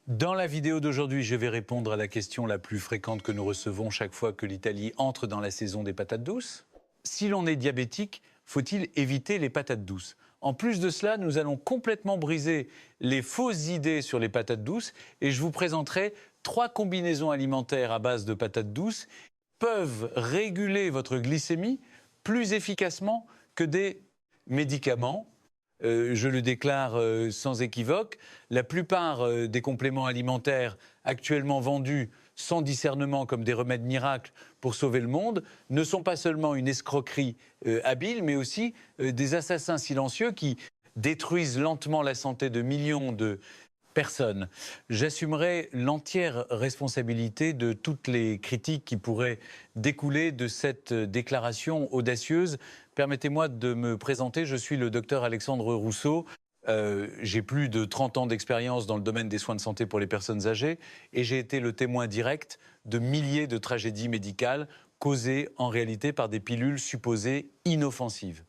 Dans la vidéo d'aujourd'hui, je vais répondre à la question la plus fréquente que nous recevons chaque fois que l'Italie entre dans la saison des patates douces. Si l'on est diabétique, faut-il éviter les patates douces? En plus de cela, nous allons complètement briser les fausses idées sur les patates douces et je vous présenterai 3 combinaisons alimentaires à base de patates douces qui peuvent réguler votre glycémie plus efficacement que des médicaments. Je le déclare sans équivoque, la plupart des compléments alimentaires actuellement vendus sans discernement comme des remèdes miracles pour sauver le monde ne sont pas seulement une escroquerie habile, mais aussi des assassins silencieux qui détruisent lentement la santé de millions de personne. J'assumerai l'entière responsabilité de toutes les critiques qui pourraient découler de cette déclaration audacieuse. Permettez-moi de me présenter, je suis le docteur Alexandre Rousseau. J'ai plus de 30 ans d'expérience dans le domaine des soins de santé pour les personnes âgées et j'ai été le témoin direct de milliers de tragédies médicales causées en réalité par des pilules supposées inoffensives.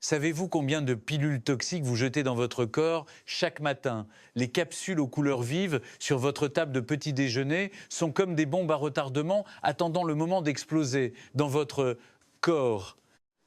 Savez-vous combien de pilules toxiques vous jetez dans votre corps chaque matin? Les capsules aux couleurs vives sur votre table de petit déjeuner sont comme des bombes à retardement attendant le moment d'exploser dans votre corps.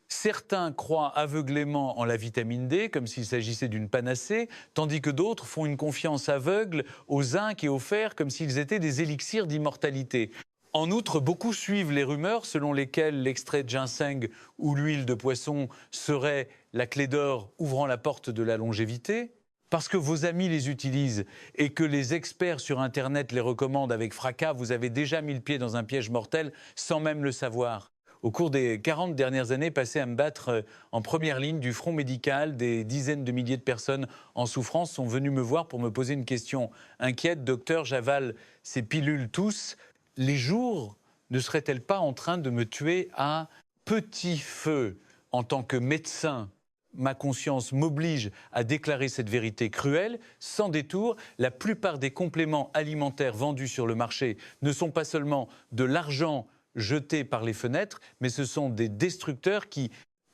Certains croient aveuglément en la vitamine D, comme s'il s'agissait d'une panacée, tandis que d'autres font une confiance aveugle au zinc et au fer, comme s'ils étaient des élixirs d'immortalité. En outre, beaucoup suivent les rumeurs selon lesquelles l'extrait de ginseng ou l'huile de poisson serait la clé d'or ouvrant la porte de la longévité, parce que vos amis les utilisent et que les experts sur Internet les recommandent avec fracas. Vous avez déjà mis le pied dans un piège mortel sans même le savoir. Au cours des 40 dernières années passées à me battre en première ligne du front médical, des dizaines de milliers de personnes en souffrance sont venues me voir pour me poser une question inquiète. Docteur, j'avale ces pilules tous. Les jours ne seraient-elles pas en train de me tuer à petit feu? En tant que médecin, ma conscience m'oblige à déclarer cette vérité cruelle. Sans détour, la plupart des compléments alimentaires vendus sur le marché ne sont pas seulement de l'argent jeté par les fenêtres, mais ce sont des destructeurs qui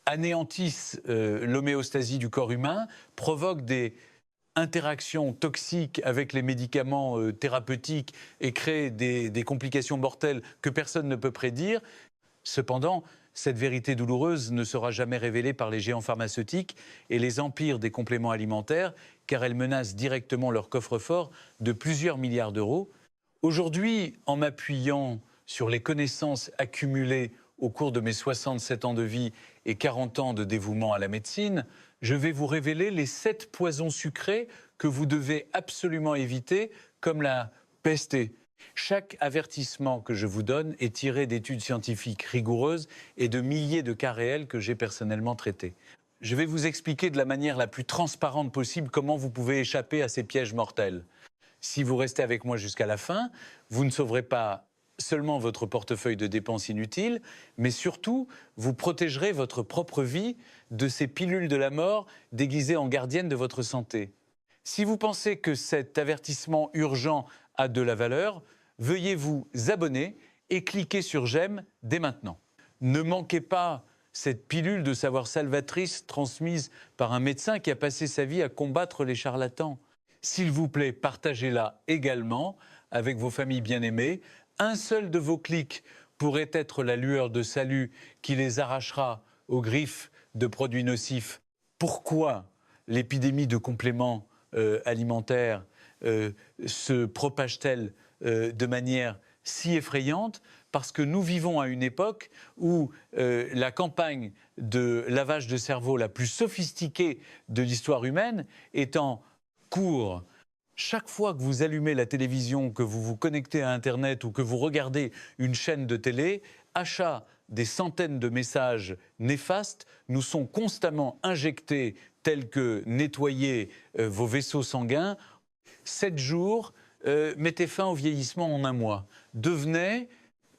anéantissent l'homéostasie du corps humain, provoquent des interactions toxiques avec les médicaments thérapeutiques et créent des complications mortelles que personne ne peut prédire. Cependant, cette vérité douloureuse ne sera jamais révélée par les géants pharmaceutiques et les empires des compléments alimentaires, car elle menace directement leur coffre-fort de plusieurs milliards d'euros. Aujourd'hui, en m'appuyant sur les connaissances accumulées au cours de mes 67 ans de vie et 40 ans de dévouement à la médecine, je vais vous révéler les 7 poisons sucrés que vous devez absolument éviter, comme la peste. Chaque avertissement que je vous donne est tiré d'études scientifiques rigoureuses et de milliers de cas réels que j'ai personnellement traités. Je vais vous expliquer de la manière la plus transparente possible comment vous pouvez échapper à ces pièges mortels. Si vous restez avec moi jusqu'à la fin, vous ne sauverez pas seulement votre portefeuille de dépenses inutiles, mais surtout, vous protégerez votre propre vie de ces pilules de la mort déguisées en gardiennes de votre santé. Si vous pensez que cet avertissement urgent a de la valeur, veuillez vous abonner et cliquer sur j'aime dès maintenant. Ne manquez pas cette pilule de savoir salvatrice transmise par un médecin qui a passé sa vie à combattre les charlatans. S'il vous plaît, partagez-la également avec vos familles bien-aimées. Un seul de vos clics pourrait être la lueur de salut qui les arrachera aux griffes de produits nocifs. Pourquoi l'épidémie de compléments alimentaires se propage-t-elle de manière si effrayante? Parce que nous vivons à une époque où la campagne de lavage de cerveau la plus sophistiquée de l'histoire humaine est en cours. Chaque fois que vous allumez la télévision, que vous vous connectez à Internet ou que vous regardez une chaîne de télé, achat des centaines de messages néfastes nous sont constamment injectés, tels que nettoyer vos vaisseaux sanguins. 7 jours, mettez fin au vieillissement en 1 mois. Devenez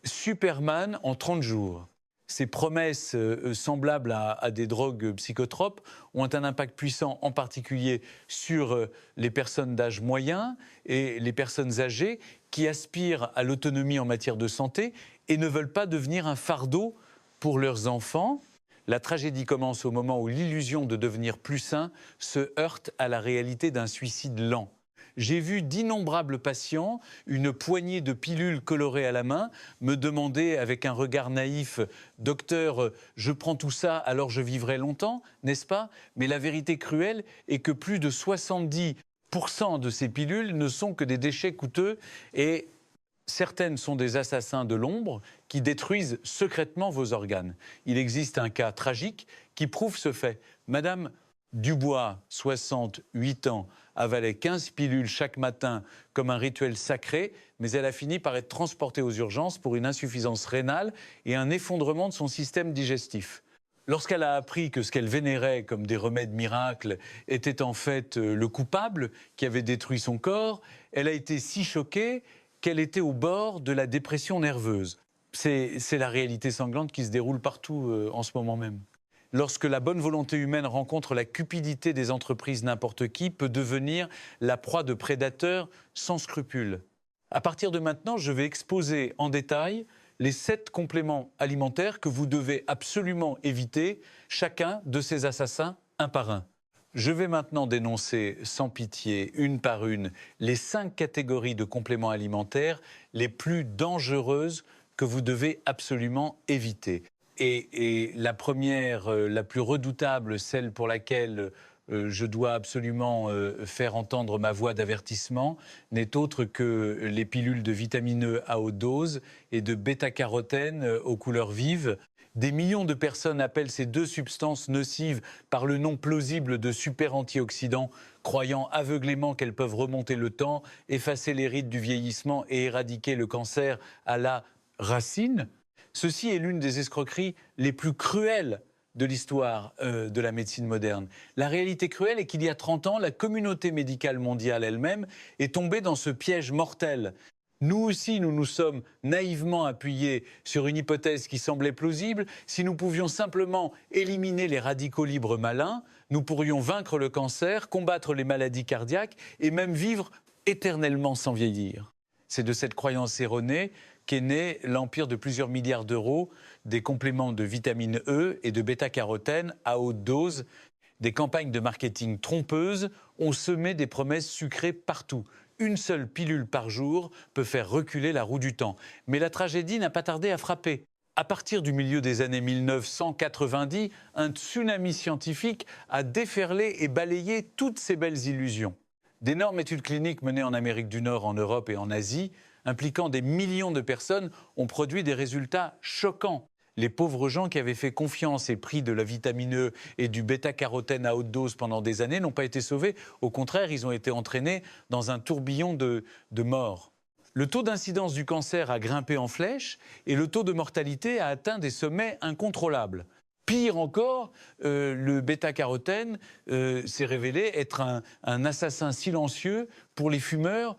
Superman en 30 jours. Ces promesses semblables à des drogues psychotropes ont un impact puissant, en particulier sur les personnes d'âge moyen et les personnes âgées qui aspirent à l'autonomie en matière de santé et ne veulent pas devenir un fardeau pour leurs enfants. La tragédie commence au moment où l'illusion de devenir plus sain se heurte à la réalité d'un suicide lent. J'ai vu d'innombrables patients, une poignée de pilules colorées à la main, me demander avec un regard naïf « Docteur, je prends tout ça, alors je vivrai longtemps, n'est-ce pas ?» Mais la vérité cruelle est que plus de 70% de ces pilules ne sont que des déchets coûteux et certaines sont des assassins de l'ombre qui détruisent secrètement vos organes. Il existe un cas tragique qui prouve ce fait. Madame Dubois, 68 ans, avalait 15 pilules chaque matin comme un rituel sacré, mais elle a fini par être transportée aux urgences pour une insuffisance rénale et un effondrement de son système digestif. Lorsqu'elle a appris que ce qu'elle vénérait comme des remèdes miracles était en fait le coupable qui avait détruit son corps, elle a été si choquée qu'elle était au bord de la dépression nerveuse. C'est la réalité sanglante qui se déroule partout en ce moment même. Lorsque la bonne volonté humaine rencontre la cupidité des entreprises, n'importe qui peut devenir la proie de prédateurs sans scrupules. À partir de maintenant, je vais exposer en détail les 7 compléments alimentaires que vous devez absolument éviter, chacun de ces assassins un par un. Je vais maintenant dénoncer sans pitié, une par une, les 5 catégories de compléments alimentaires les plus dangereuses que vous devez absolument éviter. Et la première, la plus redoutable, celle pour laquelle je dois absolument faire entendre ma voix d'avertissement, n'est autre que les pilules de vitamine E à haute dose et de bêta-carotène aux couleurs vives. Des millions de personnes appellent ces 2 substances nocives par le nom plausible de super antioxydants, croyant aveuglément qu'elles peuvent remonter le temps, effacer les rides du vieillissement et éradiquer le cancer à la racine. Ceci est l'une des escroqueries les plus cruelles de l'histoire de la médecine moderne. La réalité cruelle est qu'il y a 30 ans, la communauté médicale mondiale elle-même est tombée dans ce piège mortel. Nous aussi, nous nous sommes naïvement appuyés sur une hypothèse qui semblait plausible. Si nous pouvions simplement éliminer les radicaux libres malins, nous pourrions vaincre le cancer, combattre les maladies cardiaques et même vivre éternellement sans vieillir. C'est de cette croyance erronée qu'est né l'empire de plusieurs milliards d'euros des compléments de vitamine E et de bêta-carotène à haute dose. Des campagnes de marketing trompeuses ont semé des promesses sucrées partout. Une seule pilule par jour peut faire reculer la roue du temps. Mais la tragédie n'a pas tardé à frapper. À partir du milieu des années 1990, un tsunami scientifique a déferlé et balayé toutes ces belles illusions. D'énormes études cliniques menées en Amérique du Nord, en Europe et en Asie, impliquant des millions de personnes, ont produit des résultats choquants. Les pauvres gens qui avaient fait confiance et pris de la vitamine E et du bêta-carotène à haute dose pendant des années n'ont pas été sauvés. Au contraire, ils ont été entraînés dans un tourbillon de morts. Le taux d'incidence du cancer a grimpé en flèche et le taux de mortalité a atteint des sommets incontrôlables. Pire encore, le bêta-carotène s'est révélé être un assassin silencieux pour les fumeurs.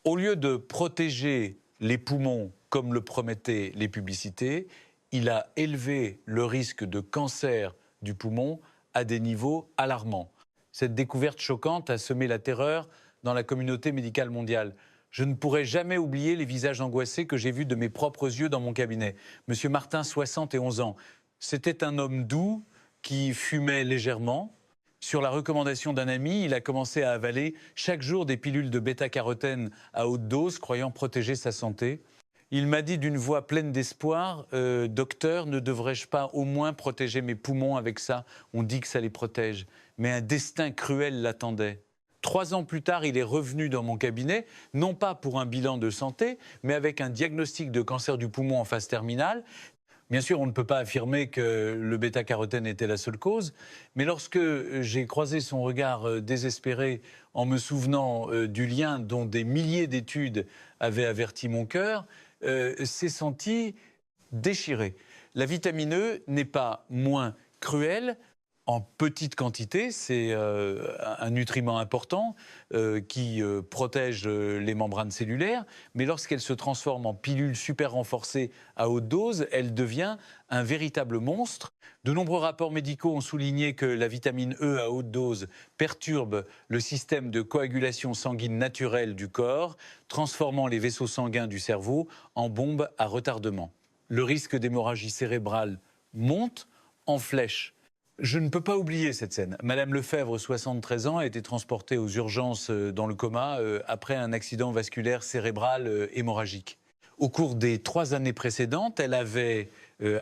Au lieu de protéger les poumons comme le promettaient les publicités, il a élevé le risque de cancer du poumon à des niveaux alarmants. Cette découverte choquante a semé la terreur dans la communauté médicale mondiale. Je ne pourrai jamais oublier les visages angoissés que j'ai vus de mes propres yeux dans mon cabinet. Monsieur Martin, 71 ans, c'était un homme doux qui fumait légèrement. Sur la recommandation d'un ami, il a commencé à avaler chaque jour des pilules de bêta-carotène à haute dose, croyant protéger sa santé. Il m'a dit d'une voix pleine d'espoir, « Docteur, ne devrais-je pas au moins protéger mes poumons avec ça? On dit que ça les protège. » Mais un destin cruel l'attendait. 3 ans plus tard, il est revenu dans mon cabinet, non pas pour un bilan de santé, mais avec un diagnostic de cancer du poumon en phase terminale. Bien sûr, on ne peut pas affirmer que le bêta-carotène était la seule cause, mais lorsque j'ai croisé son regard désespéré en me souvenant du lien dont des milliers d'études avaient averti mon cœur, s'est senti déchiré. La vitamine E n'est pas moins cruelle. En petite quantité, c'est un nutriment important qui protège les membranes cellulaires, mais lorsqu'elle se transforme en pilule super renforcée à haute dose, elle devient un véritable monstre. De nombreux rapports médicaux ont souligné que la vitamine E à haute dose perturbe le système de coagulation sanguine naturelle du corps, transformant les vaisseaux sanguins du cerveau en bombes à retardement. Le risque d'hémorragie cérébrale monte en flèche. Je ne peux pas oublier cette scène. Madame Lefebvre, 73 ans, a été transportée aux urgences dans le coma après un accident vasculaire cérébral hémorragique. Au cours des 3 années précédentes, elle avait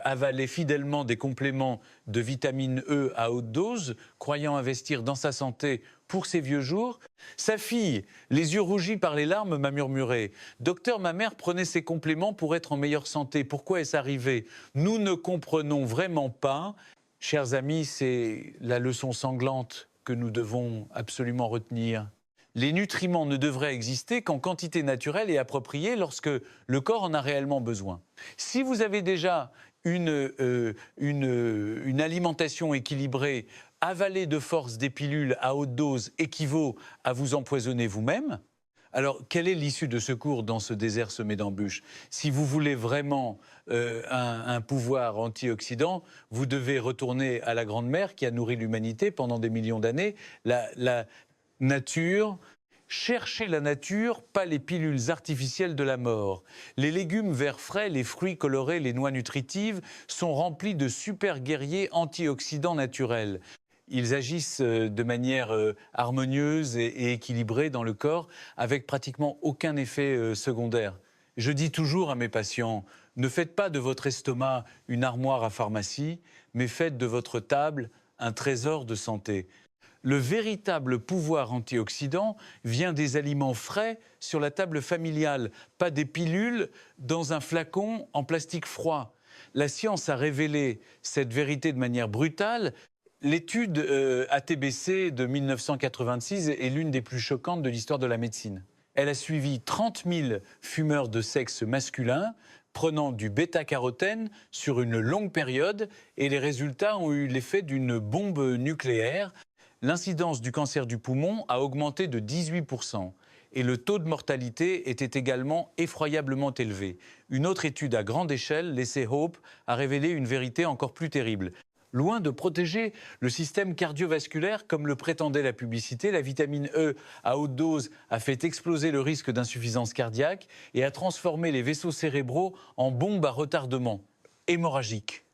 avalé fidèlement des compléments de vitamine E à haute dose, croyant investir dans sa santé pour ses vieux jours. Sa fille, les yeux rougis par les larmes, m'a murmuré « Docteur, ma mère prenait ces compléments pour être en meilleure santé. Pourquoi est-ce arrivé? Nous ne comprenons vraiment pas. » Chers amis, c'est la leçon sanglante que nous devons absolument retenir. Les nutriments ne devraient exister qu'en quantité naturelle et appropriée lorsque le corps en a réellement besoin. Si vous avez déjà une alimentation équilibrée, avaler de force des pilules à haute dose équivaut à vous empoisonner vous-même. Alors, quelle est l'issue de secours dans ce désert semé d'embûches? Si vous voulez vraiment un pouvoir antioxydant, vous devez retourner à la Grande Mère qui a nourri l'humanité pendant des millions d'années, la nature. Cherchez la nature, pas les pilules artificielles de la mort. Les légumes verts frais, les fruits colorés, les noix nutritives sont remplis de super guerriers antioxydants naturels. Ils agissent de manière harmonieuse et équilibrée dans le corps, avec pratiquement aucun effet secondaire. Je dis toujours à mes patients, ne faites pas de votre estomac une armoire à pharmacie, mais faites de votre table un trésor de santé. Le véritable pouvoir antioxydant vient des aliments frais sur la table familiale, pas des pilules dans un flacon en plastique froid. La science a révélé cette vérité de manière brutale. L'étude ATBC de 1986 est l'une des plus choquantes de l'histoire de la médecine. Elle a suivi 30 000 fumeurs de sexe masculin prenant du bêta-carotène sur une longue période et les résultats ont eu l'effet d'une bombe nucléaire. L'incidence du cancer du poumon a augmenté de 18% et le taux de mortalité était également effroyablement élevé. Une autre étude à grande échelle, l'essai Hope, a révélé une vérité encore plus terrible. Loin de protéger le système cardiovasculaire comme le prétendait la publicité, la vitamine E à haute dose a fait exploser le risque d'insuffisance cardiaque et a transformé les vaisseaux cérébraux en bombes à retardement hémorragique.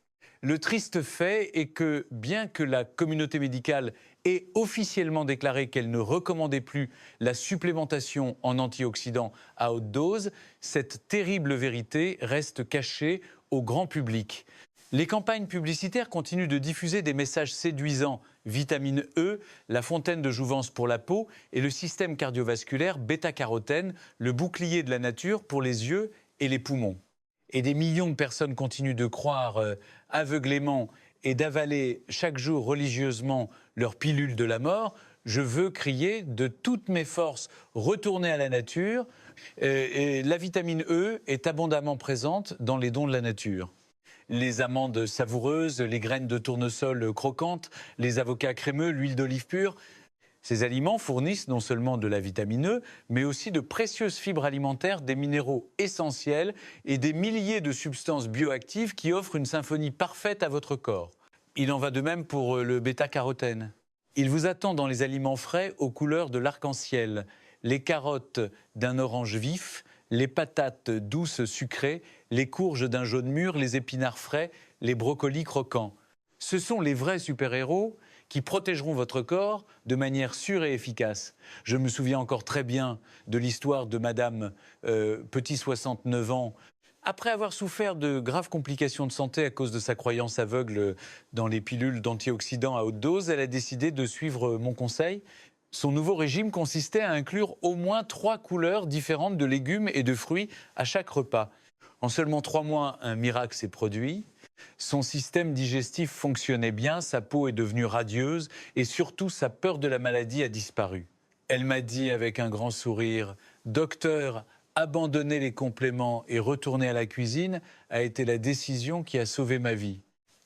Le triste fait est que, bien que la communauté médicale ait officiellement déclaré qu'elle ne recommandait plus la supplémentation en antioxydants à haute dose, cette terrible vérité reste cachée au grand public. Les campagnes publicitaires continuent de diffuser des messages séduisants, vitamine E, la fontaine de jouvence pour la peau et le système cardiovasculaire bêta-carotène, le bouclier de la nature pour les yeux et les poumons. Et des millions de personnes continuent de croire aveuglément et d'avaler chaque jour religieusement leur pilule de la mort. Je veux crier de toutes mes forces, retourner à la nature. Et la vitamine E est abondamment présente dans les dons de la nature. Les amandes savoureuses, les graines de tournesol croquantes, les avocats crémeux, l'huile d'olive pure. Ces aliments fournissent non seulement de la vitamine E, mais aussi de précieuses fibres alimentaires, des minéraux essentiels et des milliers de substances bioactives qui offrent une symphonie parfaite à votre corps. Il en va de même pour le bêta-carotène. Il vous attend dans les aliments frais aux couleurs de l'arc-en-ciel, les carottes d'un orange vif, les patates douces sucrées, les courges d'un jaune mûr, les épinards frais, les brocolis croquants. Ce sont les vrais super-héros qui protégeront votre corps de manière sûre et efficace. Je me souviens encore très bien de l'histoire de Madame Petit, 69 ans. Après avoir souffert de graves complications de santé à cause de sa croyance aveugle dans les pilules d'antioxydants à haute dose, elle a décidé de suivre mon conseil. Son nouveau régime consistait à inclure au moins 3 couleurs différentes de légumes et de fruits à chaque repas. En seulement 3 mois, un miracle s'est produit. Son système digestif fonctionnait bien, sa peau est devenue radieuse et surtout sa peur de la maladie a disparu. Elle m'a dit avec un grand sourire « Docteur, abandonner les compléments et retourner à la cuisine a été la décision qui a sauvé ma vie. »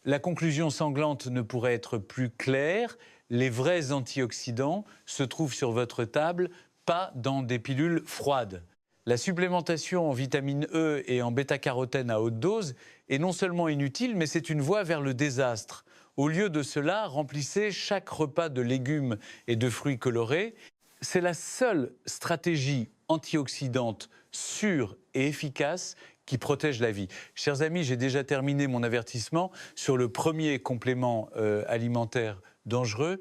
La conclusion sanglante ne pourrait être plus claire. Les vrais antioxydants se trouvent sur votre table, pas dans des pilules froides. La supplémentation en vitamine E et en bêta-carotène à haute dose est non seulement inutile, mais c'est une voie vers le désastre. Au lieu de cela, remplissez chaque repas de légumes et de fruits colorés. C'est la seule stratégie antioxydante sûre et efficace qui protège la vie. Chers amis, j'ai déjà terminé mon avertissement sur le premier complément alimentaire dangereux.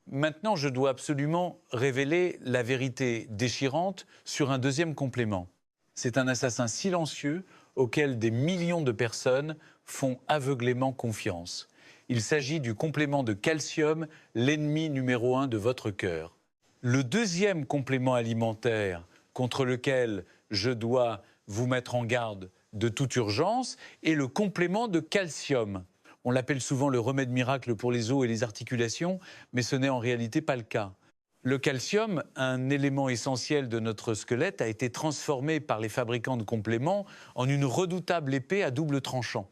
Maintenant, je dois absolument révéler la vérité déchirante sur un deuxième complément. C'est un assassin silencieux auquel des millions de personnes font aveuglément confiance. Il s'agit du complément de calcium, l'ennemi numéro 1 de votre cœur. Le deuxième complément alimentaire contre lequel je dois vous mettre en garde de toute urgence est le complément de calcium. On l'appelle souvent le remède miracle pour les os et les articulations, mais ce n'est en réalité pas le cas. Le calcium, un élément essentiel de notre squelette, a été transformé par les fabricants de compléments en une redoutable épée à double tranchant.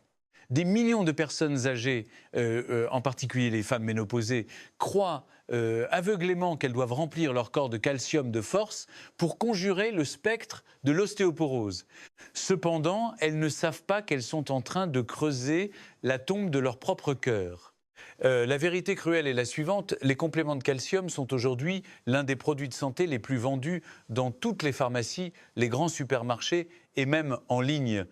Des millions de personnes âgées, en particulier les femmes ménopausées, croient aveuglément qu'elles doivent remplir leur corps de calcium de force pour conjurer le spectre de l'ostéoporose. Cependant, elles ne savent pas qu'elles sont en train de creuser la tombe de leur propre cœur. La vérité cruelle est la suivante, les compléments de calcium sont aujourd'hui l'un des produits de santé les plus vendus dans toutes les pharmacies, les grands supermarchés et même en ligne.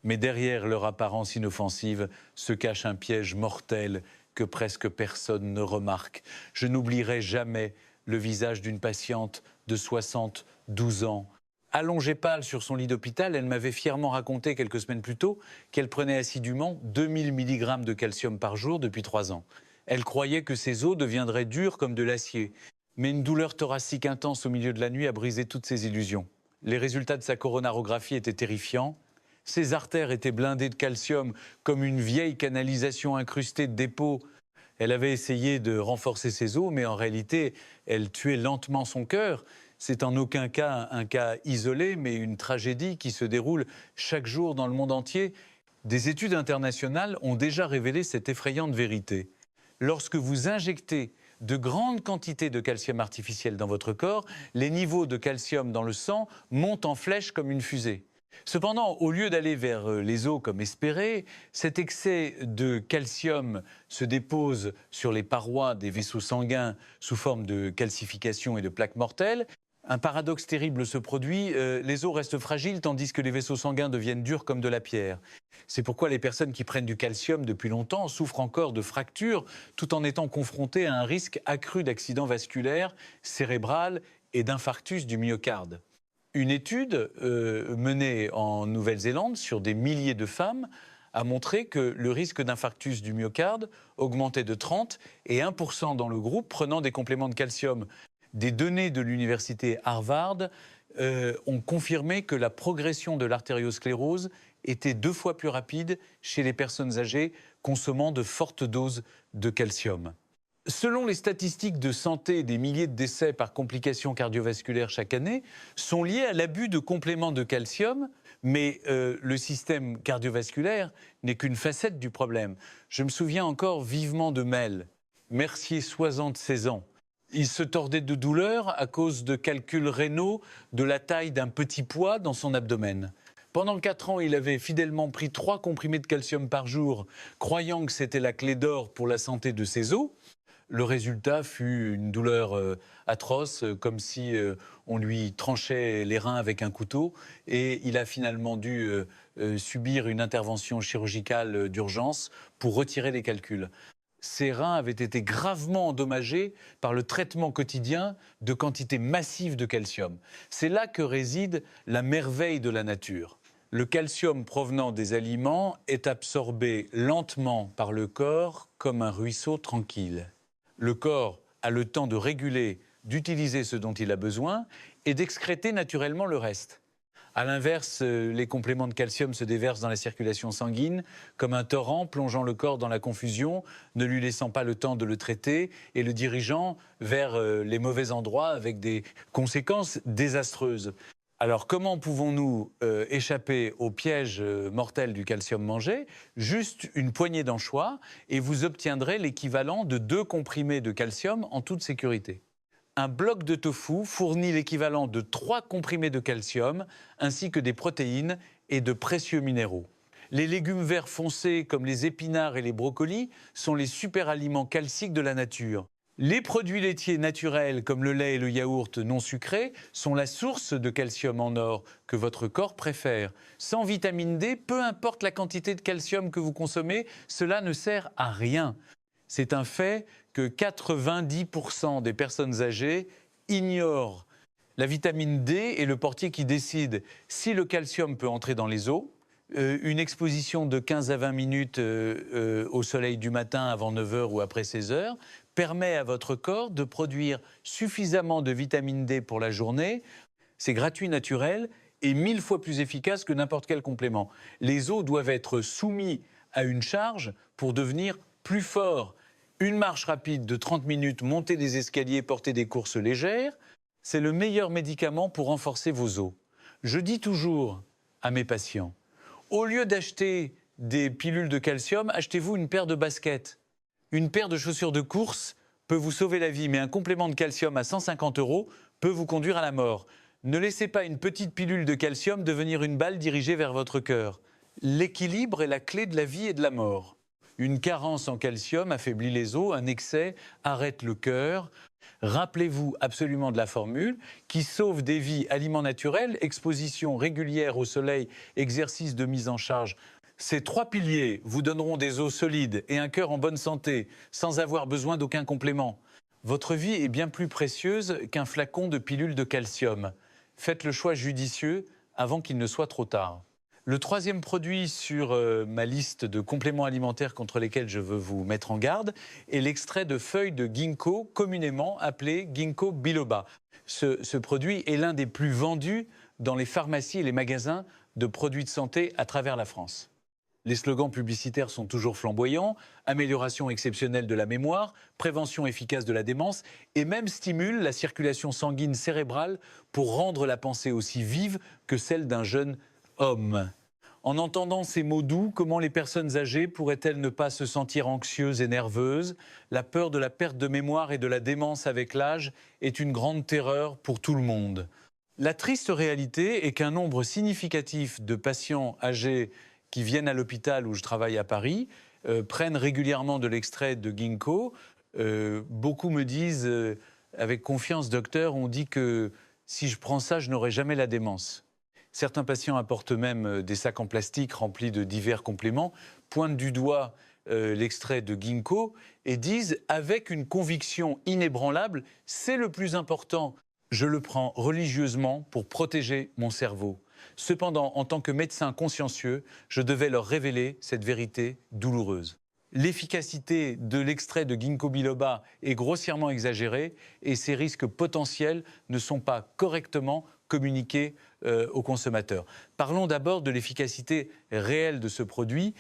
Mais derrière leur apparence inoffensive se cache un piège mortel que presque personne ne remarque. Je n'oublierai jamais le visage d'une patiente de 72 ans. Allongée pâle sur son lit d'hôpital, elle m'avait fièrement raconté quelques semaines plus tôt qu'elle prenait assidûment 2000 mg de calcium par jour depuis 3 ans. Elle croyait que ses os deviendraient durs comme de l'acier. Mais une douleur thoracique intense au milieu de la nuit a brisé toutes ses illusions. Les résultats de sa coronarographie étaient terrifiants. Ses artères étaient blindées de calcium comme une vieille canalisation incrustée de dépôts. Elle avait essayé de renforcer ses os, mais en réalité, elle tuait lentement son cœur. C'est en aucun cas un cas isolé, mais une tragédie qui se déroule chaque jour dans le monde entier. Des études internationales ont déjà révélé cette effrayante vérité. Lorsque vous injectez de grandes quantités de calcium artificiel dans votre corps, les niveaux de calcium dans le sang montent en flèche comme une fusée. Cependant, au lieu d'aller vers les os comme espéré, cet excès de calcium se dépose sur les parois des vaisseaux sanguins sous forme de calcification et de plaques mortelles. Un paradoxe terrible se produit, les os restent fragiles tandis que les vaisseaux sanguins deviennent durs comme de la pierre. C'est pourquoi les personnes qui prennent du calcium depuis longtemps souffrent encore de fractures tout en étant confrontées à un risque accru d'accident vasculaire, cérébral et d'infarctus du myocarde. Une étude menée en Nouvelle-Zélande sur des milliers de femmes a montré que le risque d'infarctus du myocarde augmentait de 30 et 1% dans le groupe prenant des compléments de calcium. Des données de l'université Harvard ont confirmé que la progression de l'artériosclérose était 2 fois plus rapide chez les personnes âgées consommant de fortes doses de calcium. Selon les statistiques de santé, des milliers de décès par complications cardiovasculaires chaque année sont liés à l'abus de compléments de calcium, mais le système cardiovasculaire n'est qu'une facette du problème. Je me souviens encore vivement de Mel, Mercier 76 ans. Il se tordait de douleur à cause de calculs rénaux de la taille d'un petit pois dans son abdomen. Pendant 4 ans, il avait fidèlement pris 3 comprimés de calcium par jour, croyant que c'était la clé d'or pour la santé de ses os. Le résultat fut une douleur atroce, comme si on lui tranchait les reins avec un couteau. Et il a finalement dû subir une intervention chirurgicale d'urgence pour retirer les calculs. Ses reins avaient été gravement endommagés par le traitement quotidien de quantités massives de calcium. C'est là que réside la merveille de la nature. Le calcium provenant des aliments est absorbé lentement par le corps comme un ruisseau tranquille. Le corps a le temps de réguler, d'utiliser ce dont il a besoin et d'excréter naturellement le reste. A l'inverse, les compléments de calcium se déversent dans la circulation sanguine comme un torrent plongeant le corps dans la confusion, ne lui laissant pas le temps de le traiter et le dirigeant vers les mauvais endroits avec des conséquences désastreuses. Alors comment pouvons-nous échapper au piège mortel du calcium mangé? Juste une poignée d'anchois et vous obtiendrez l'équivalent de 2 comprimés de calcium en toute sécurité. Un bloc de tofu fournit l'équivalent de 3 comprimés de calcium ainsi que des protéines et de précieux minéraux. Les légumes verts foncés comme les épinards et les brocolis sont les super aliments calciques de la nature. Les produits laitiers naturels comme le lait et le yaourt non sucrés sont la source de calcium en or que votre corps préfère. Sans vitamine D, peu importe la quantité de calcium que vous consommez, cela ne sert à rien. C'est un fait que 90% des personnes âgées ignorent. La vitamine D est le portier qui décide si le calcium peut entrer dans les os. Une exposition de 15 à 20 minutes au soleil du matin avant 9 h ou après 16 h permet à votre corps de produire suffisamment de vitamine D pour la journée. C'est gratuit, naturel et 1000 fois plus efficace que n'importe quel complément. Les os doivent être soumis à une charge pour devenir plus forts. Une marche rapide de 30 minutes, monter des escaliers, porter des courses légères, c'est le meilleur médicament pour renforcer vos os. Je dis toujours à mes patients, au lieu d'acheter des pilules de calcium, achetez-vous une paire de baskets. Une paire de chaussures de course peut vous sauver la vie, mais un complément de calcium à 150 € peut vous conduire à la mort. Ne laissez pas une petite pilule de calcium devenir une balle dirigée vers votre cœur. L'équilibre est la clé de la vie et de la mort. Une carence en calcium affaiblit les os, un excès arrête le cœur. Rappelez-vous absolument de la formule qui sauve des vies: aliments naturels, exposition régulière au soleil, exercice de mise en charge. Ces 3 piliers vous donneront des os solides et un cœur en bonne santé, sans avoir besoin d'aucun complément. Votre vie est bien plus précieuse qu'un flacon de pilules de calcium. Faites le choix judicieux avant qu'il ne soit trop tard. Le 3e produit sur ma liste de compléments alimentaires contre lesquels je veux vous mettre en garde est l'extrait de feuilles de ginkgo, communément appelé ginkgo biloba. Ce produit est l'un des plus vendus dans les pharmacies et les magasins de produits de santé à travers la France. Les slogans publicitaires sont toujours flamboyants: amélioration exceptionnelle de la mémoire, prévention efficace de la démence, et même stimule la circulation sanguine cérébrale pour rendre la pensée aussi vive que celle d'un jeune homme. En entendant ces mots doux, comment les personnes âgées pourraient-elles ne pas se sentir anxieuses et nerveuses? La peur de la perte de mémoire et de la démence avec l'âge est une grande terreur pour tout le monde. La triste réalité est qu'un nombre significatif de patients âgés qui viennent à l'hôpital où je travaille à Paris prennent régulièrement de l'extrait de ginkgo. Beaucoup me disent, avec confiance, docteur, on dit que si je prends ça, je n'aurai jamais la démence. Certains patients apportent même des sacs en plastique remplis de divers compléments, pointent du doigt l'extrait de ginkgo et disent avec une conviction inébranlable: c'est le plus important, je le prends religieusement pour protéger mon cerveau. Cependant, en tant que médecin consciencieux, je devais leur révéler cette vérité douloureuse. L'efficacité de l'extrait de ginkgo biloba est grossièrement exagérée et ses risques potentiels ne sont pas correctement communiqués aux consommateurs. Parlons d'abord de l'efficacité réelle de ce produit.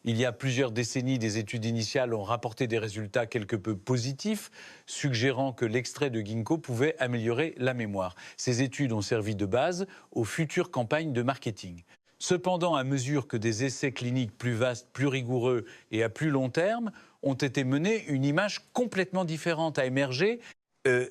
Il y a plusieurs décennies, des études initiales ont rapporté des résultats quelque peu positifs, suggérant que l'extrait de ginkgo pouvait améliorer la mémoire. Ces études ont servi de base aux futures campagnes de marketing. Cependant, à mesure que des essais cliniques plus vastes, plus rigoureux et à plus long terme ont été menés, une image complètement différente a émergé.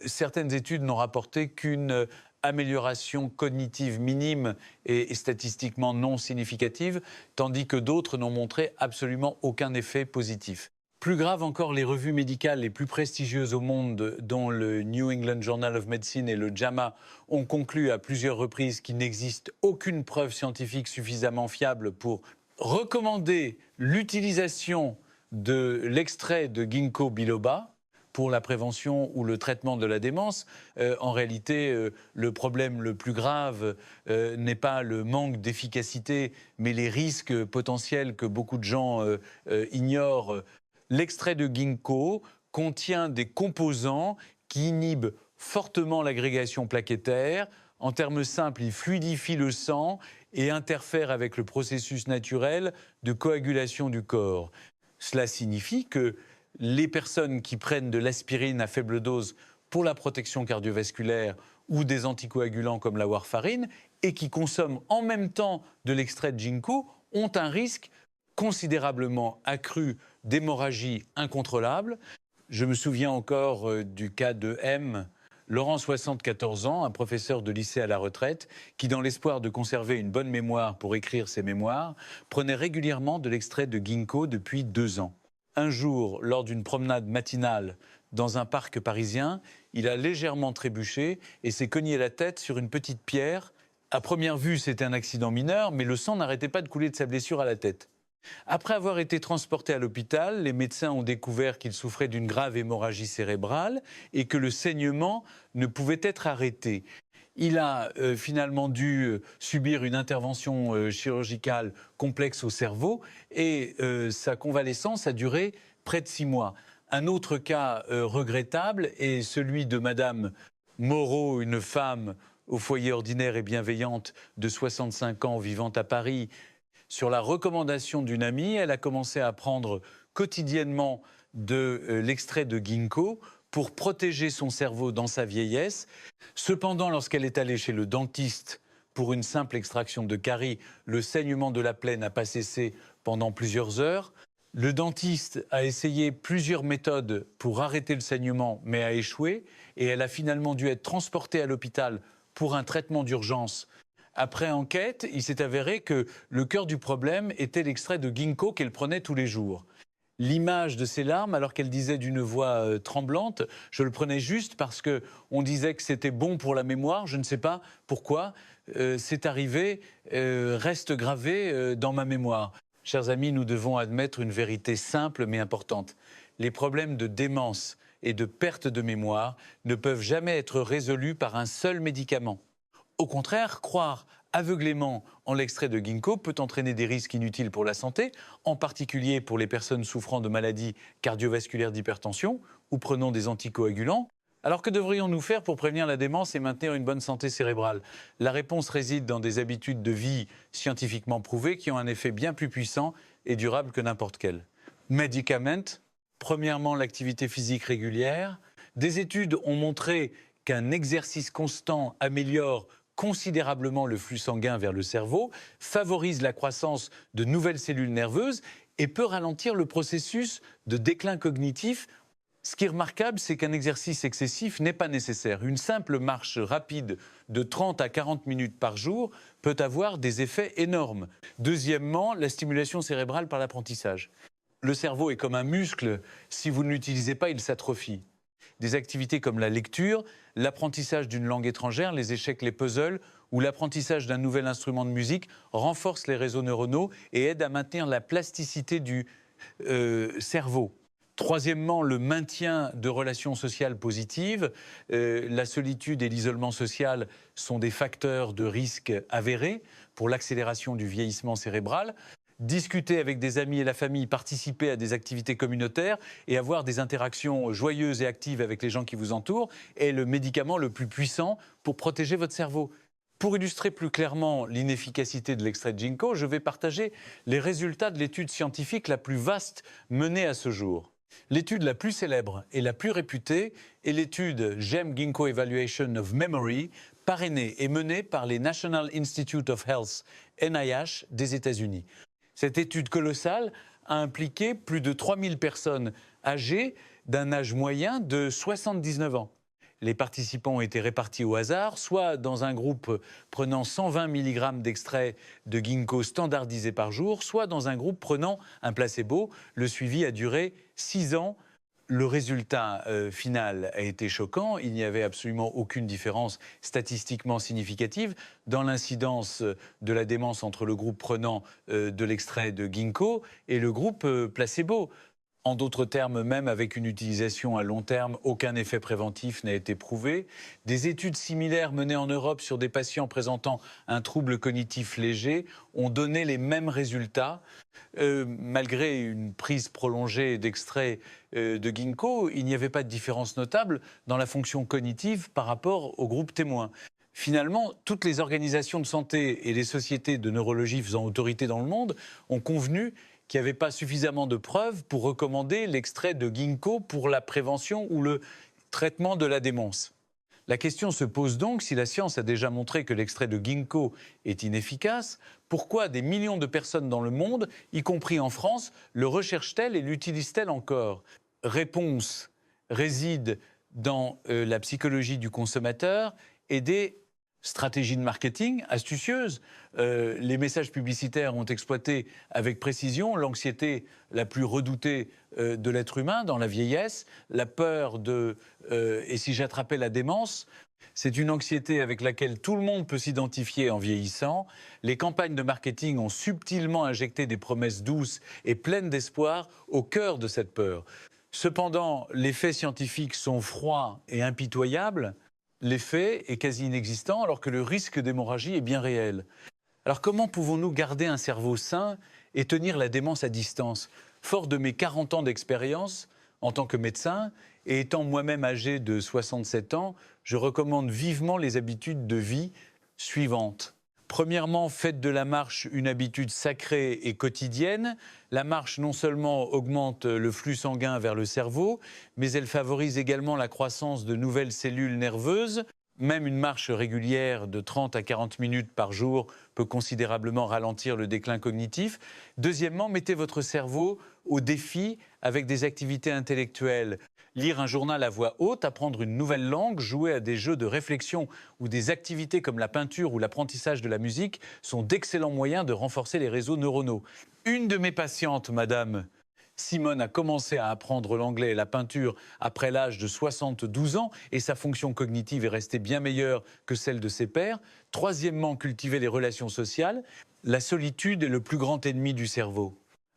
Certaines études n'ont rapporté qu'une amélioration cognitive minime et statistiquement non significative, tandis que d'autres n'ont montré absolument aucun effet positif. Plus grave encore, les revues médicales les plus prestigieuses au monde, dont le New England Journal of Medicine et le JAMA, ont conclu à plusieurs reprises qu'il n'existe aucune preuve scientifique suffisamment fiable pour recommander l'utilisation de l'extrait de ginkgo biloba pour la prévention ou le traitement de la démence. En réalité, le problème le plus grave n'est pas le manque d'efficacité, mais les risques potentiels que beaucoup de gens ignorent. L'extrait de ginkgo contient des composants qui inhibent fortement l'agrégation plaquettaire. En termes simples, il fluidifie le sang et interfère avec le processus naturel de coagulation du corps. Cela signifie que les personnes qui prennent de l'aspirine à faible dose pour la protection cardiovasculaire ou des anticoagulants comme la warfarine et qui consomment en même temps de l'extrait de ginkgo ont un risque considérablement accru d'hémorragie incontrôlable. Je me souviens encore du cas de M, Laurent, 74 ans, un professeur de lycée à la retraite, qui, dans l'espoir de conserver une bonne mémoire pour écrire ses mémoires, prenait régulièrement de l'extrait de ginkgo depuis 2 ans. Un jour, lors d'une promenade matinale dans un parc parisien. Il a légèrement trébuché et s'est cogné la tête sur une petite pierre. À première vue, c'était un accident mineur, mais le sang n'arrêtait pas de couler de sa blessure à la tête. Après avoir été transporté à l'hôpital, les médecins ont découvert qu'il souffrait d'une grave hémorragie cérébrale et que le saignement ne pouvait être arrêté. Il a finalement dû subir une intervention chirurgicale complexe au cerveau et sa convalescence a duré près de 6 mois. Un autre cas regrettable est celui de Madame Moreau, une femme au foyer ordinaire et bienveillante de 65 ans vivant à Paris. Sur la recommandation d'une amie, elle a commencé à prendre quotidiennement de l'extrait de ginkgo pour protéger son cerveau dans sa vieillesse. Cependant, lorsqu'elle est allée chez le dentiste pour une simple extraction de carie, le saignement de la plaie n'a pas cessé pendant plusieurs heures. Le dentiste a essayé plusieurs méthodes pour arrêter le saignement, mais a échoué. Et elle a finalement dû être transportée à l'hôpital pour un traitement d'urgence. Après enquête, il s'est avéré que le cœur du problème était l'extrait de ginkgo qu'elle prenait tous les jours. L'image de ses larmes, alors qu'elle disait d'une voix tremblante, je le prenais juste parce qu'on disait que c'était bon pour la mémoire, je ne sais pas pourquoi, c'est arrivé, reste gravé dans ma mémoire. Chers amis, nous devons admettre une vérité simple mais importante. Les problèmes de démence et de perte de mémoire ne peuvent jamais être résolus par un seul médicament. Au contraire, croire aveuglément en l'extrait de ginkgo peut entraîner des risques inutiles pour la santé, en particulier pour les personnes souffrant de maladies cardiovasculaires d'hypertension ou prenant des anticoagulants. Alors que devrions-nous faire pour prévenir la démence et maintenir une bonne santé cérébrale? La réponse réside dans des habitudes de vie scientifiquement prouvées qui ont un effet bien plus puissant et durable que n'importe quel. Médicaments, premièrement l'activité physique régulière. Des études ont montré qu'un exercice constant améliore considérablement le flux sanguin vers le cerveau, favorise la croissance de nouvelles cellules nerveuses et peut ralentir le processus de déclin cognitif. Ce qui est remarquable, c'est qu'un exercice excessif n'est pas nécessaire. Une simple marche rapide de 30 à 40 minutes par jour peut avoir des effets énormes. Deuxièmement, la stimulation cérébrale par l'apprentissage. Le cerveau est comme un muscle, si vous ne l'utilisez pas, il s'atrophie. Des activités comme la lecture, l'apprentissage d'une langue étrangère, les échecs, les puzzles ou l'apprentissage d'un nouvel instrument de musique renforcent les réseaux neuronaux et aident à maintenir la plasticité du cerveau. Troisièmement, le maintien de relations sociales positives. La solitude et l'isolement social sont des facteurs de risque avérés pour l'accélération du vieillissement cérébral. Discuter avec des amis et la famille, participer à des activités communautaires et avoir des interactions joyeuses et actives avec les gens qui vous entourent est le médicament le plus puissant pour protéger votre cerveau. Pour illustrer plus clairement l'inefficacité de l'extrait de ginkgo, je vais partager les résultats de l'étude scientifique la plus vaste menée à ce jour. L'étude la plus célèbre et la plus réputée est l'étude GEM Ginkgo Evaluation of Memory, parrainée et menée par les National Institute of Health, NIH, des États-Unis. Cette étude colossale a impliqué plus de 3000 personnes âgées d'un âge moyen de 79 ans. Les participants ont été répartis au hasard, soit dans un groupe prenant 120 mg d'extrait de ginkgo standardisé par jour, soit dans un groupe prenant un placebo. Le suivi a duré 6 ans. Le résultat final a été choquant. Il n'y avait absolument aucune différence statistiquement significative dans l'incidence de la démence entre le groupe prenant de l'extrait de ginkgo et le groupe placebo. En d'autres termes, même avec une utilisation à long terme, aucun effet préventif n'a été prouvé. Des études similaires menées en Europe sur des patients présentant un trouble cognitif léger ont donné les mêmes résultats. Malgré une prise prolongée d'extrait de ginkgo, il n'y avait pas de différence notable dans la fonction cognitive par rapport au groupe témoin. Finalement, toutes les organisations de santé et les sociétés de neurologie faisant autorité dans le monde ont convenu qu'il n'y avait pas suffisamment de preuves pour recommander l'extrait de ginkgo pour la prévention ou le traitement de la démence. La question se pose donc, si la science a déjà montré que l'extrait de ginkgo est inefficace, pourquoi des millions de personnes dans le monde, y compris en France, le recherchent-elles et l'utilisent-elles encore? Réponse réside dans la psychologie du consommateur et des Stratégie de marketing astucieuse. Les messages publicitaires ont exploité avec précision l'anxiété la plus redoutée de l'être humain dans la vieillesse, la peur de « et si j'attrapais la démence ?» C'est une anxiété avec laquelle tout le monde peut s'identifier en vieillissant. Les campagnes de marketing ont subtilement injecté des promesses douces et pleines d'espoir au cœur de cette peur. Cependant, les faits scientifiques sont froids et impitoyables. L'effet est quasi inexistant alors que le risque d'hémorragie est bien réel. Alors comment pouvons-nous garder un cerveau sain et tenir la démence à distance? Fort de mes 40 ans d'expérience en tant que médecin et étant moi-même âgé de 67 ans, je recommande vivement les habitudes de vie suivantes. Premièrement, faites de la marche une habitude sacrée et quotidienne. La marche non seulement augmente le flux sanguin vers le cerveau, mais elle favorise également la croissance de nouvelles cellules nerveuses. Même une marche régulière de 30 à 40 minutes par jour peut considérablement ralentir le déclin cognitif. Deuxièmement, mettez votre cerveau au défi avec des activités intellectuelles. Lire un journal à voix haute, apprendre une nouvelle langue, jouer à des jeux de réflexion ou des activités comme la peinture ou l'apprentissage de la musique sont d'excellents moyens de renforcer les réseaux neuronaux. Une de mes patientes, Madame Simone, a commencé à apprendre l'anglais et la peinture après l'âge de 72 ans et sa fonction cognitive est restée bien meilleure que celle de ses pairs. Troisièmement, cultiver les relations sociales. La solitude est le plus grand ennemi du cerveau.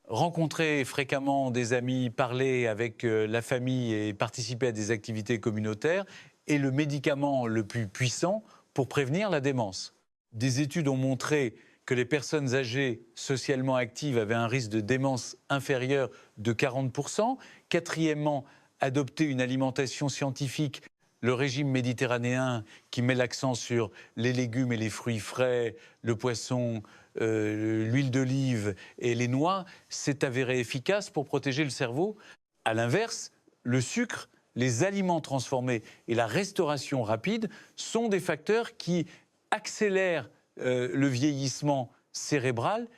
Rencontrer fréquemment des amis, parler avec la famille et participer à des activités communautaires est le médicament le plus puissant pour prévenir la démence. Des études ont montré que les personnes âgées socialement actives avaient un risque de démence inférieur de 40%. Quatrièmement, adopter une alimentation scientifique, le régime méditerranéen qui met l'accent sur les légumes et les fruits frais, le poisson, l'huile d'olive et les noix, s'est avéré efficace pour protéger le cerveau. À l'inverse, le sucre, les aliments transformés et la restauration rapide sont des facteurs qui accélèrent le vieillissement cérébral.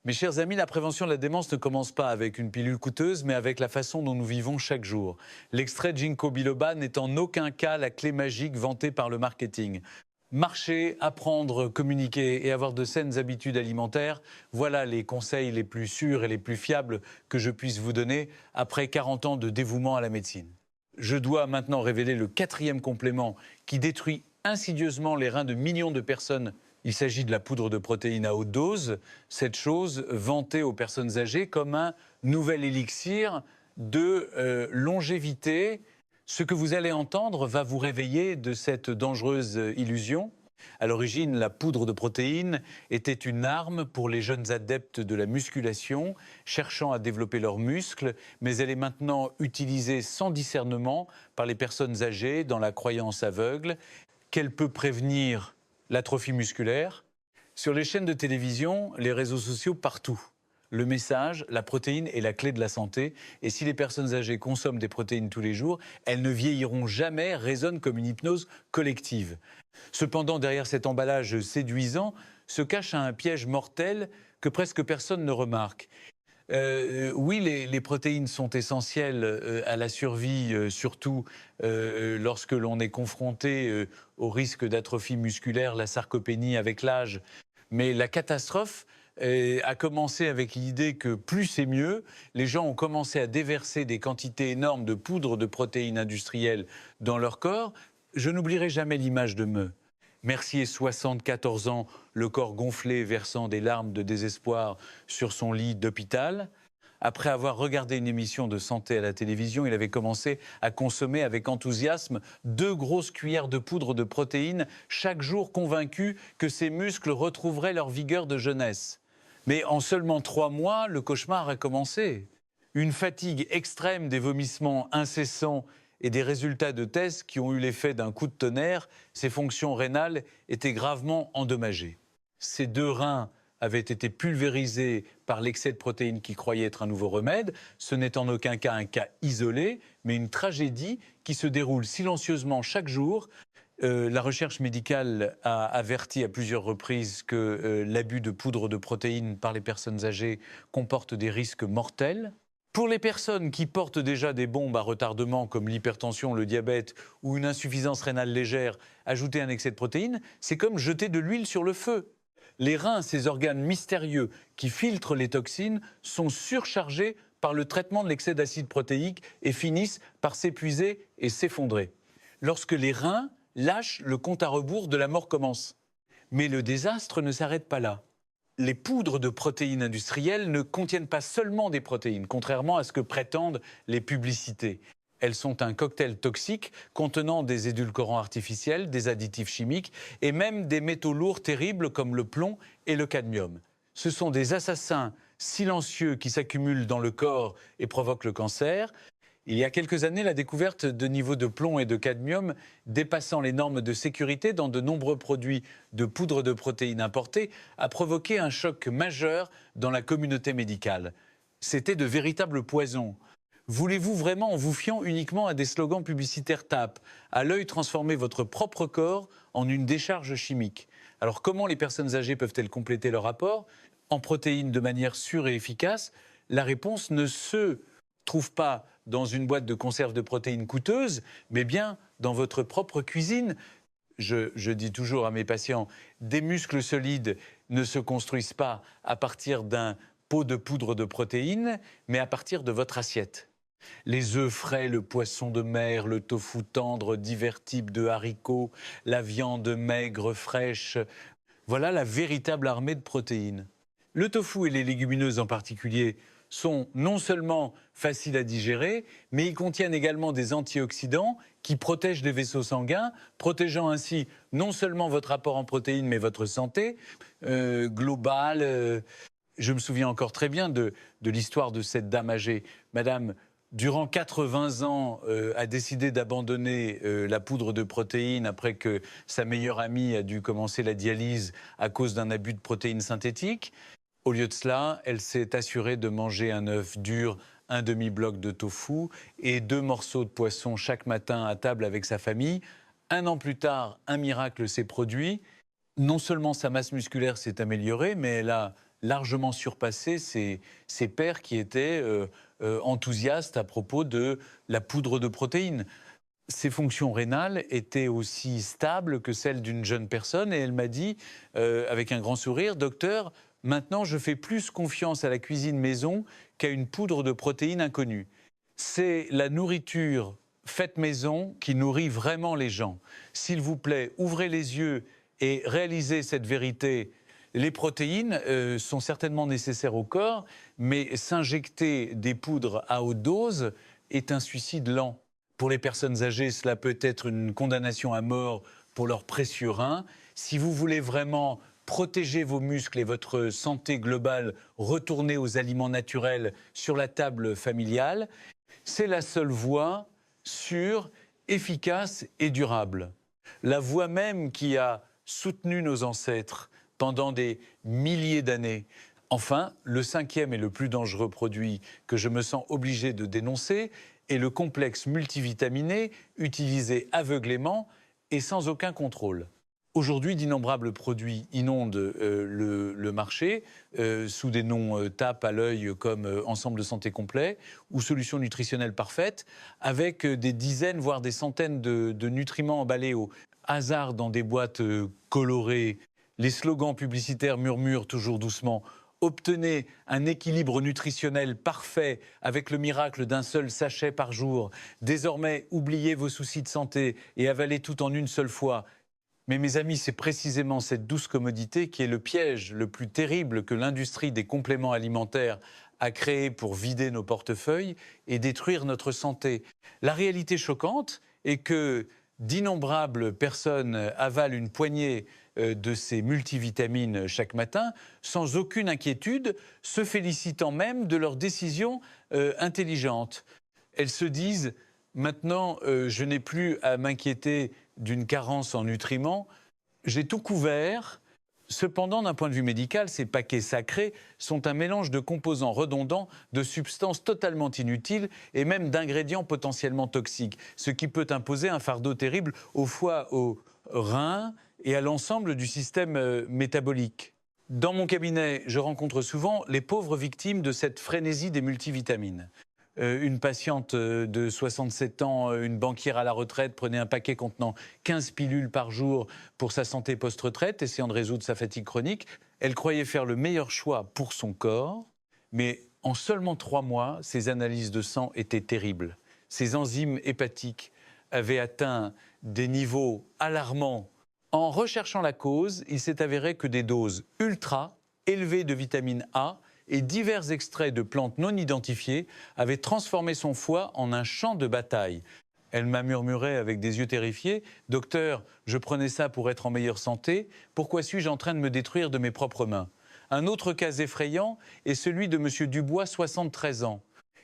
Mes chers amis, la prévention de la démence ne commence pas avec une pilule coûteuse, mais avec la façon dont nous vivons chaque jour. L'extrait de ginkgo biloba n'est en aucun cas la clé magique vantée par le marketing. Marcher, apprendre, communiquer et avoir de saines habitudes alimentaires, voilà les conseils les plus sûrs et les plus fiables que je puisse vous donner après 40 ans de dévouement à la médecine. Je dois maintenant révéler le 4e complément qui détruit insidieusement les reins de millions de personnes. Il s'agit de la poudre de protéines à haute dose, cette chose vantée aux personnes âgées comme un nouvel élixir de longévité. Ce que vous allez entendre va vous réveiller de cette dangereuse illusion. À l'origine, la poudre de protéines était une arme pour les jeunes adeptes de la musculation, cherchant à développer leurs muscles, mais elle est maintenant utilisée sans discernement par les personnes âgées dans la croyance aveugle qu'elle peut prévenir l'atrophie musculaire. Sur les chaînes de télévision, les réseaux sociaux, partout. Le message, la protéine est la clé de la santé. Et si les personnes âgées consomment des protéines tous les jours, elles ne vieilliront jamais, résonne comme une hypnose collective. Cependant, derrière cet emballage séduisant, se cache un piège mortel que presque personne ne remarque. Oui, les protéines sont essentielles à la survie, surtout lorsque l'on est confronté au risque d'atrophie musculaire, la sarcopénie avec l'âge. Mais la catastrophe a commencé avec l'idée que plus c'est mieux. Les gens ont commencé à déverser des quantités énormes de poudre de protéines industrielles dans leur corps. Je n'oublierai jamais l'image de Mercier, 74 ans, le corps gonflé, versant des larmes de désespoir sur son lit d'hôpital. Après avoir regardé une émission de santé à la télévision, il avait commencé à consommer avec enthousiasme 2 grosses cuillères de poudre de protéines chaque jour, convaincu que ses muscles retrouveraient leur vigueur de jeunesse. Mais en seulement 3 mois, le cauchemar a commencé. Une fatigue extrême, des vomissements incessants et des résultats de tests qui ont eu l'effet d'un coup de tonnerre, ses fonctions rénales étaient gravement endommagées. Ses 2 reins avaient été pulvérisés par l'excès de protéines qu'il croyait être un nouveau remède. Ce n'est en aucun cas un cas isolé, mais une tragédie qui se déroule silencieusement chaque jour. La recherche médicale a averti à plusieurs reprises que l'abus de poudre de protéines par les personnes âgées comporte des risques mortels. Pour les personnes qui portent déjà des bombes à retardement comme l'hypertension, le diabète ou une insuffisance rénale légère, ajouter un excès de protéines, c'est comme jeter de l'huile sur le feu. Les reins, ces organes mystérieux qui filtrent les toxines, sont surchargés par le traitement de l'excès d'acide protéique et finissent par s'épuiser et s'effondrer. Lorsque les reins lâchent, le compte à rebours de la mort commence. Mais le désastre ne s'arrête pas là. Les poudres de protéines industrielles ne contiennent pas seulement des protéines, contrairement à ce que prétendent les publicités. Elles sont un cocktail toxique contenant des édulcorants artificiels, des additifs chimiques et même des métaux lourds terribles comme le plomb et le cadmium. Ce sont des assassins silencieux qui s'accumulent dans le corps et provoquent le cancer. Il y a quelques années, la découverte de niveaux de plomb et de cadmium dépassant les normes de sécurité dans de nombreux produits de poudre de protéines importés a provoqué un choc majeur dans la communauté médicale. C'était de véritables poisons. Voulez-vous vraiment, en vous fiant uniquement à des slogans publicitaires TAP, à l'œil transformer votre propre corps en une décharge chimique? Alors comment les personnes âgées peuvent-elles compléter leur apport en protéines de manière sûre et efficace? La réponse ne se trouve pas dans une boîte de conserve de protéines coûteuses, mais bien dans votre propre cuisine. Je dis toujours à mes patients, des muscles solides ne se construisent pas à partir d'un pot de poudre de protéines, mais à partir de votre assiette. Les œufs frais, le poisson de mer, le tofu tendre, divers types de haricots, la viande maigre, fraîche, voilà la véritable armée de protéines. Le tofu et les légumineuses en particulier sont non seulement faciles à digérer, mais ils contiennent également des antioxydants qui protègent les vaisseaux sanguins, protégeant ainsi non seulement votre apport en protéines, mais votre santé globale. Je me souviens encore très bien de l'histoire de cette dame âgée. Madame, durant 80 ans, a décidé d'abandonner la poudre de protéines après que sa meilleure amie a dû commencer la dialyse à cause d'un abus de protéines synthétiques. Au lieu de cela, elle s'est assurée de manger un œuf dur, un demi-bloc de tofu et 2 morceaux de poisson chaque matin à table avec sa famille. 1 an plus tard, un miracle s'est produit. Non seulement sa masse musculaire s'est améliorée, mais elle a largement surpassé ses pairs qui étaient enthousiastes à propos de la poudre de protéines. Ses fonctions rénales étaient aussi stables que celles d'une jeune personne et elle m'a dit, avec un grand sourire, « Docteur, maintenant je fais plus confiance à la cuisine maison qu'à une poudre de protéines inconnue. » C'est la nourriture faite maison qui nourrit vraiment les gens. S'il vous plaît, ouvrez les yeux et réalisez cette vérité. Les protéines sont certainement nécessaires au corps, mais s'injecter des poudres à haute dose est un suicide lent. Pour les personnes âgées, cela peut être une condamnation à mort pour leurs précieux reins. Si vous voulez vraiment protéger vos muscles et votre santé globale, retourner aux aliments naturels sur la table familiale, c'est la seule voie sûre, efficace et durable. La voie même qui a soutenu nos ancêtres pendant des milliers d'années. Enfin, le 5e et le plus dangereux produit que je me sens obligé de dénoncer est le complexe multivitaminé utilisé aveuglément et sans aucun contrôle. Aujourd'hui, d'innombrables produits inondent le marché sous des noms tape à l'œil comme ensemble de santé complet ou solutions nutritionnelles parfaites, avec des dizaines voire des centaines de nutriments emballés au hasard dans des boîtes colorées. Les slogans publicitaires murmurent toujours doucement « Obtenez un équilibre nutritionnel parfait avec le miracle d'un seul sachet par jour. Désormais, oubliez vos soucis de santé et avalez tout en une seule fois. » Mais mes amis, c'est précisément cette douce commodité qui est le piège le plus terrible que l'industrie des compléments alimentaires a créé pour vider nos portefeuilles et détruire notre santé. La réalité choquante est que d'innombrables personnes avalent une poignée de ces multivitamines chaque matin, sans aucune inquiétude, se félicitant même de leurs décisions intelligentes. Elles se disent « maintenant, je n'ai plus à m'inquiéter d'une carence en nutriments, j'ai tout couvert ». Cependant, d'un point de vue médical, ces paquets sacrés sont un mélange de composants redondants, de substances totalement inutiles et même d'ingrédients potentiellement toxiques, ce qui peut imposer un fardeau terrible au foie, aux reins et à l'ensemble du système métabolique. Dans mon cabinet, je rencontre souvent les pauvres victimes de cette frénésie des multivitamines. une patiente de 67 ans, une banquière à la retraite, prenait un paquet contenant 15 pilules par jour pour sa santé post-retraite, essayant de résoudre sa fatigue chronique. Elle croyait faire le meilleur choix pour son corps, mais en seulement 3 mois, ses analyses de sang étaient terribles. Ses enzymes hépatiques avaient atteint des niveaux alarmants. En recherchant la cause, il s'est avéré que des doses ultra élevées de vitamine A et divers extraits de plantes non identifiées avaient transformé son foie en un champ de bataille. Elle m'a murmuré avec des yeux terrifiés : « Docteur, je prenais ça pour être en meilleure santé. Pourquoi suis-je en train de me détruire de mes propres mains ?» Un autre cas effrayant est celui de M. Dubois, 73 ans.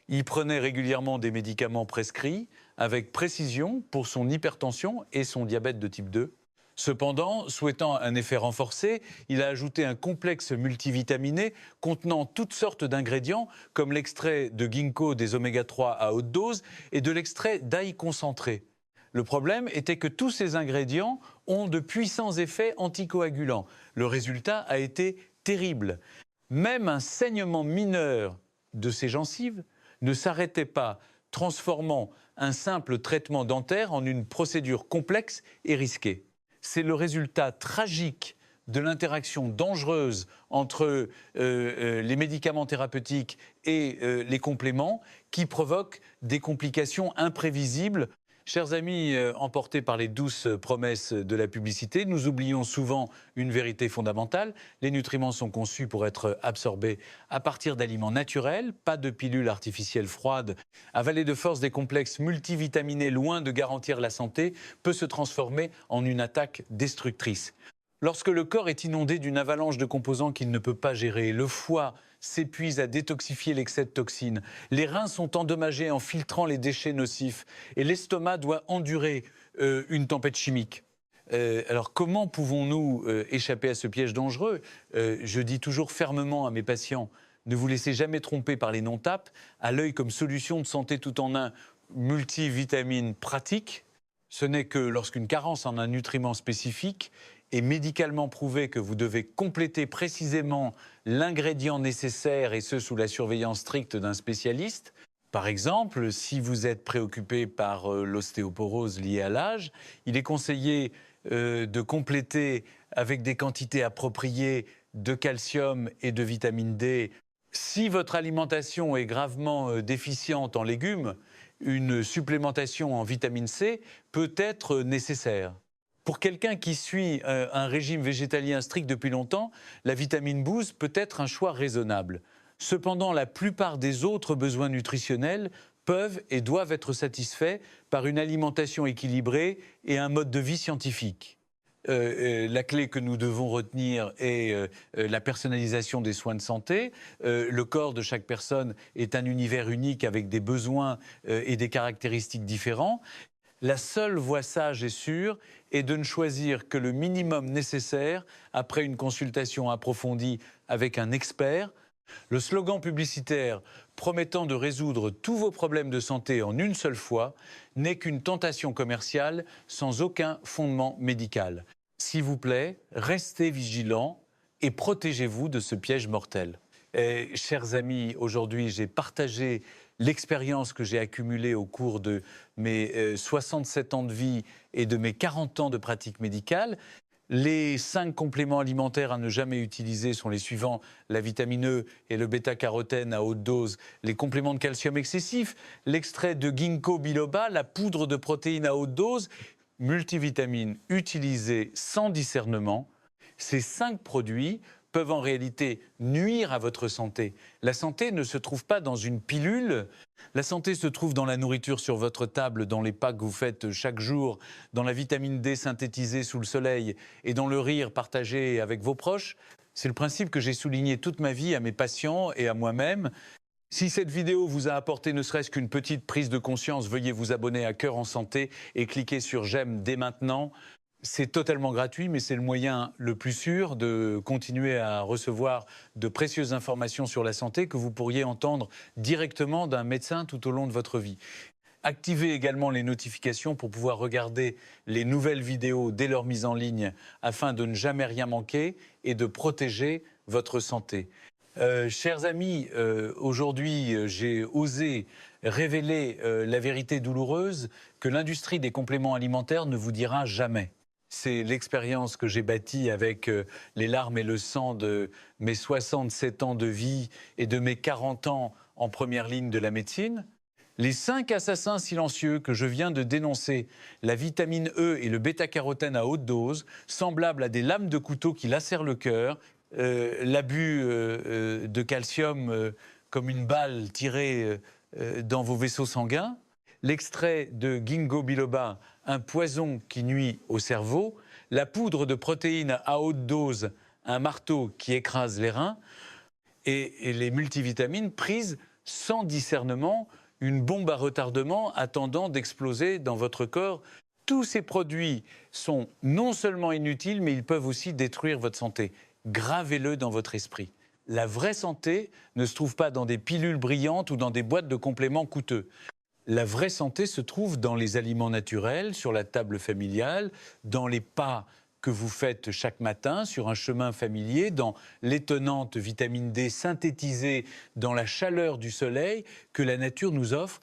Il prenait régulièrement des médicaments prescrits avec précision pour son hypertension et son diabète de type 2. Cependant, souhaitant un effet renforcé, il a ajouté un complexe multivitaminé contenant toutes sortes d'ingrédients comme l'extrait de ginkgo des oméga-3 à haute dose et de l'extrait d'ail concentré. Le problème était que tous ces ingrédients ont de puissants effets anticoagulants. Le résultat a été terrible. Même un saignement mineur de ses gencives ne s'arrêtait pas, transformant un simple traitement dentaire en une procédure complexe et risquée. C'est le résultat tragique de l'interaction dangereuse entre les médicaments thérapeutiques et les compléments qui provoque des complications imprévisibles. Chers amis, emportés par les douces promesses de la publicité, nous oublions souvent une vérité fondamentale. Les nutriments sont conçus pour être absorbés à partir d'aliments naturels, pas de pilules artificielles froides. Avaler de force des complexes multivitaminés, loin de garantir la santé, peut se transformer en une attaque destructrice. Lorsque le corps est inondé d'une avalanche de composants qu'il ne peut pas gérer, le foie s'épuise à détoxifier l'excès de toxines, les reins sont endommagés en filtrant les déchets nocifs et l'estomac doit endurer une tempête chimique. Alors comment pouvons-nous échapper à ce piège dangereux ? Je dis toujours fermement à mes patients, ne vous laissez jamais tromper par les non-tapes, à l'œil comme solution de santé tout en un multivitamine pratique. Ce n'est que lorsqu'une carence en un nutriment spécifique est médicalement prouvé que vous devez compléter précisément l'ingrédient nécessaire et ce sous la surveillance stricte d'un spécialiste. Par exemple, si vous êtes préoccupé par l'ostéoporose liée à l'âge, il est conseillé de compléter avec des quantités appropriées de calcium et de vitamine D. Si votre alimentation est gravement déficiente en légumes, une supplémentation en vitamine C peut être nécessaire. Pour quelqu'un qui suit un régime végétalien strict depuis longtemps, la vitamine B12 peut être un choix raisonnable. Cependant, la plupart des autres besoins nutritionnels peuvent et doivent être satisfaits par une alimentation équilibrée et un mode de vie scientifique. La clé que nous devons retenir est la personnalisation des soins de santé. Le corps de chaque personne est un univers unique avec des besoins et des caractéristiques différents. La seule voie sage et sûre est de ne choisir que le minimum nécessaire après une consultation approfondie avec un expert. Le slogan publicitaire promettant de résoudre tous vos problèmes de santé en une seule fois n'est qu'une tentation commerciale sans aucun fondement médical. S'il vous plaît, restez vigilants et protégez-vous de ce piège mortel. Chers amis, aujourd'hui, j'ai partagé l'expérience que j'ai accumulée au cours de mes 67 ans de vie et de mes 40 ans de pratique médicale. Les 5 compléments alimentaires à ne jamais utiliser sont les suivants: la vitamine E et le bêta-carotène à haute dose, les compléments de calcium excessifs, l'extrait de ginkgo biloba, la poudre de protéines à haute dose, multivitamines utilisés sans discernement. Ces 5 produits peuvent en réalité nuire à votre santé. La santé ne se trouve pas dans une pilule. La santé se trouve dans la nourriture sur votre table, dans les pas que vous faites chaque jour, dans la vitamine D synthétisée sous le soleil et dans le rire partagé avec vos proches. C'est le principe que j'ai souligné toute ma vie à mes patients et à moi-même. Si cette vidéo vous a apporté ne serait-ce qu'une petite prise de conscience, veuillez vous abonner à Cœur en Santé et cliquer sur j'aime dès maintenant. C'est totalement gratuit, mais c'est le moyen le plus sûr de continuer à recevoir de précieuses informations sur la santé que vous pourriez entendre directement d'un médecin tout au long de votre vie. Activez également les notifications pour pouvoir regarder les nouvelles vidéos dès leur mise en ligne afin de ne jamais rien manquer et de protéger votre santé. Chers amis, aujourd'hui, j'ai osé révéler la vérité douloureuse que l'industrie des compléments alimentaires ne vous dira jamais. C'est l'expérience que j'ai bâtie avec les larmes et le sang de mes 67 ans de vie et de mes 40 ans en première ligne de la médecine. Les 5 assassins silencieux que je viens de dénoncer, la vitamine E et le bêta-carotène à haute dose, semblables à des lames de couteau qui lacèrent le cœur, l'abus de calcium comme une balle tirée dans vos vaisseaux sanguins, l'extrait de ginkgo biloba, un poison qui nuit au cerveau, la poudre de protéines à haute dose, un marteau qui écrase les reins, et les multivitamines prises sans discernement, une bombe à retardement attendant d'exploser dans votre corps. Tous ces produits sont non seulement inutiles, mais ils peuvent aussi détruire votre santé. Gravez-le dans votre esprit. La vraie santé ne se trouve pas dans des pilules brillantes ou dans des boîtes de compléments coûteux. La vraie santé se trouve dans les aliments naturels, sur la table familiale, dans les pas que vous faites chaque matin sur un chemin familier, dans l'étonnante vitamine D synthétisée dans la chaleur du soleil que la nature nous offre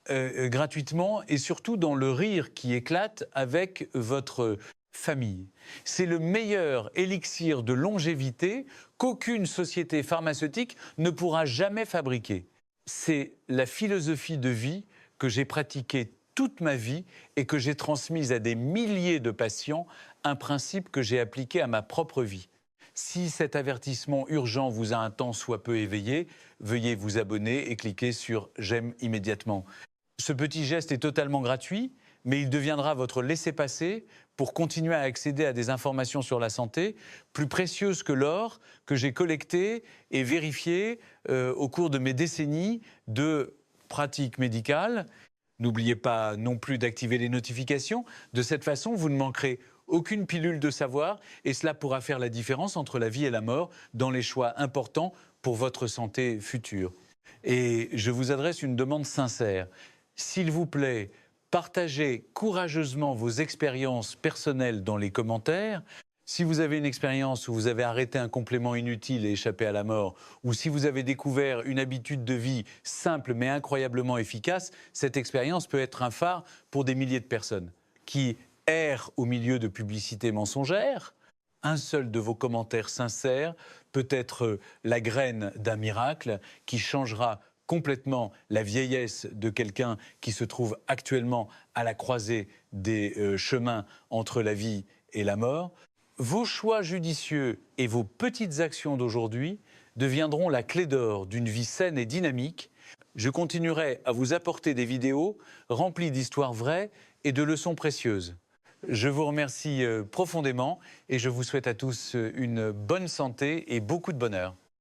gratuitement, et surtout dans le rire qui éclate avec votre famille. C'est le meilleur élixir de longévité qu'aucune société pharmaceutique ne pourra jamais fabriquer. C'est la philosophie de vie que j'ai pratiquée toute ma vie et que j'ai transmise à des milliers de patients, un principe que j'ai appliqué à ma propre vie. Si cet avertissement urgent vous a un tant soit peu éveillé, veuillez vous abonner et cliquer sur « J'aime immédiatement ». Ce petit geste est totalement gratuit, mais il deviendra votre laissez-passer pour continuer à accéder à des informations sur la santé plus précieuses que l'or que j'ai collecté et vérifié au cours de mes décennies de pratique médicale. N'oubliez pas non plus d'activer les notifications. De cette façon, vous ne manquerez aucune pilule de savoir et cela pourra faire la différence entre la vie et la mort dans les choix importants pour votre santé future. Et je vous adresse une demande sincère. S'il vous plaît, partagez courageusement vos expériences personnelles dans les commentaires. Si vous avez une expérience où vous avez arrêté un complément inutile et échappé à la mort, ou si vous avez découvert une habitude de vie simple mais incroyablement efficace, cette expérience peut être un phare pour des milliers de personnes qui errent au milieu de publicités mensongères. Un seul de vos commentaires sincères peut être la graine d'un miracle qui changera complètement la vieillesse de quelqu'un qui se trouve actuellement à la croisée des chemins entre la vie et la mort. Vos choix judicieux et vos petites actions d'aujourd'hui deviendront la clé d'or d'une vie saine et dynamique. Je continuerai à vous apporter des vidéos remplies d'histoires vraies et de leçons précieuses. Je vous remercie profondément et je vous souhaite à tous une bonne santé et beaucoup de bonheur.